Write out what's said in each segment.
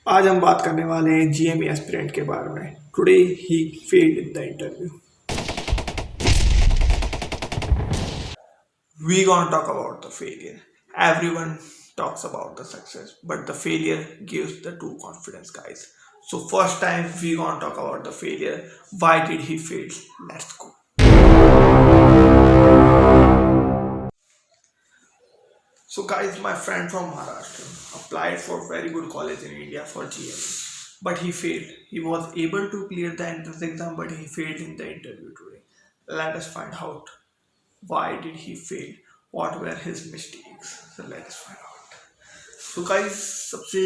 आज हम बात करने वाले हैं जीएमई एस्पिरेंट के बारे में। Today he failed in the interview. We gonna talk about the failure. Everyone talks about the success, but the failure gives the true confidence, guys. So first time we gonna talk about the failure. Why did he fail? Let's go. So guys, my friend from Maharashtra applied for very good college in India for GME, but he failed. He was able to clear the entrance exam, but he failed in the interview today. Let us find out why did he fail, what were his mistakes. So let us find out. So guys, सबसे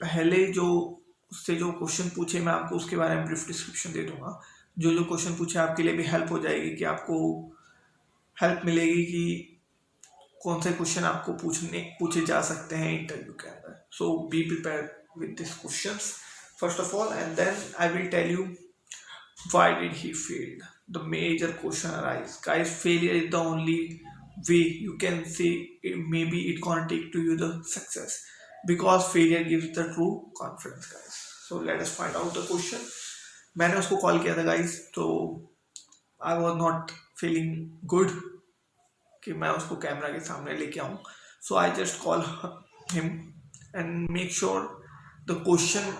पहले जो उससे जो question पूछे मैं आपको उसके बारे में ब्रीफ डिस्क्रिप्शन दे दूंगा। जो जो क्वेश्चन पूछे आपके लिए भी हेल्प हो जाएगी कि आपको हेल्प मिलेगी कि कौन से क्वेश्चन आपको पूछे जा सकते हैं इंटरव्यू के अंदर। So be prepare with this questions first of all and then I will tell you why did he fail. The major question arise, guys. Failure is the only way you can say maybe it can't take to you the success, because failure gives the true confidence, guys. So let us find out the question. मैंने उसको call किया था guys, तो I was not feeling good कि मैं उसको camera के सामने लेके आऊँ. So I just call him and make sure the question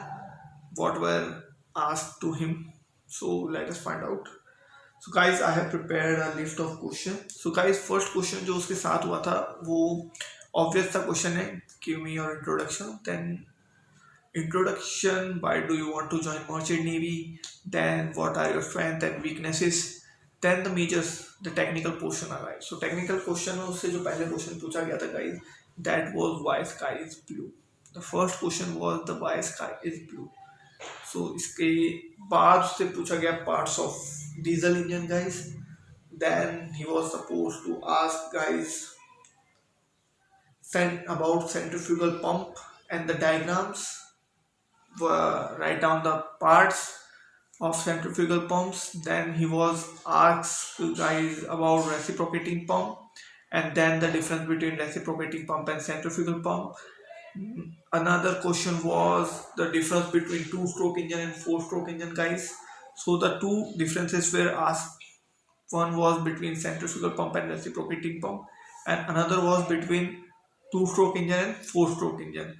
what were asked to him. So let us find out. So guys, I have prepared a list of questions. So guys, first question जो उसके साथ हुआ था वो obvious सा question है. Give me your introduction. Then introduction, why do you want to join merchant navy? Then what are your strengths and weaknesses? Then the majors, the technical portion arrives. So technical question में उससे जो पहले question पूछा गया था guys, that was why sky is blue. The first question was the why sky is blue. सो इसके बाद उससे पूछा गया parts of diesel engine guys. Then he was suppose to ask guys about centrifugal pump and the diagrams. Write down the parts of centrifugal pumps. Then he was asked guys about reciprocating pump and then the difference between reciprocating pump and centrifugal pump. Another question was the difference between two-stroke engine and four-stroke engine, guys. So the two differences were asked. One was between centrifugal pump and reciprocating pump, and another was between two-stroke engine and four-stroke engine.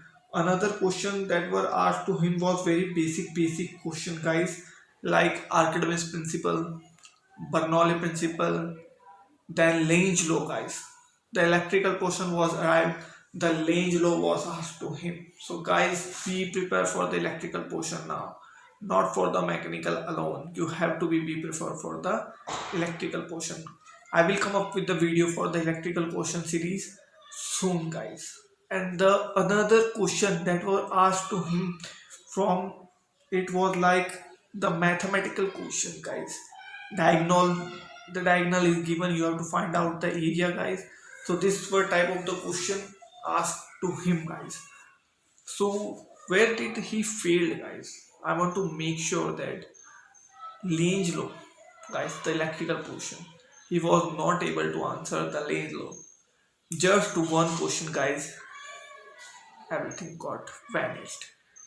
Another question that were asked to him was very basic question, guys, like Archimedes principle, Bernoulli principle, then Lange law, guys. The electrical portion was arrived. The Lange law was asked to him. So guys, be prepared for the electrical portion now, not for the mechanical alone. You have to be prepared for the electrical portion. I will come up with the video for the electrical portion series soon, guys. And the another question that was asked to him from it was like the mathematical question, guys. Diagonal, the diagonal is given, you have to find out the area, guys. So this were type of the question asked to him, guys. So where did he fail, guys? I want to make sure that Lange law, guys, the electrical portion, he was not able to answer the Lange law. Just one question, guys, everything got vanished.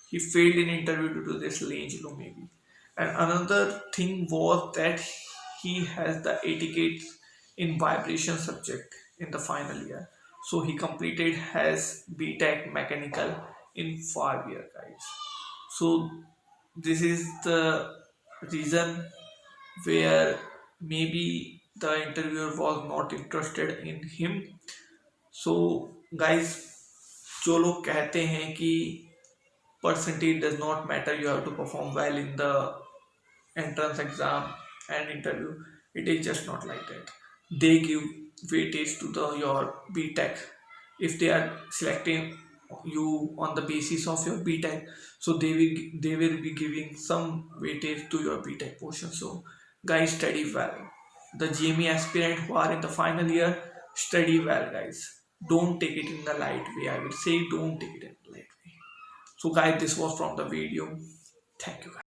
He failed in interview due to this Lange law maybe. And another thing was that he has the etiquette in vibration subject in the final year. So he completed his BTech mechanical in 5 years, guys. So this is the reason where maybe the interviewer was not interested in him. So guys, जो लोग कहते हैं कि percentage does not matter, you have to perform well in the entrance exam and interview, it is just not like that. They give weightage to the your BTech. If they are selecting you on the basis of your BTech, so they will be giving some weightage to your BTech portion. So guys, study well. The GME aspirant who are in the final year, study well, guys. Don't take it in the light way. I will say don't take it in the light way. So guys, this was from the video. Thank you, guys.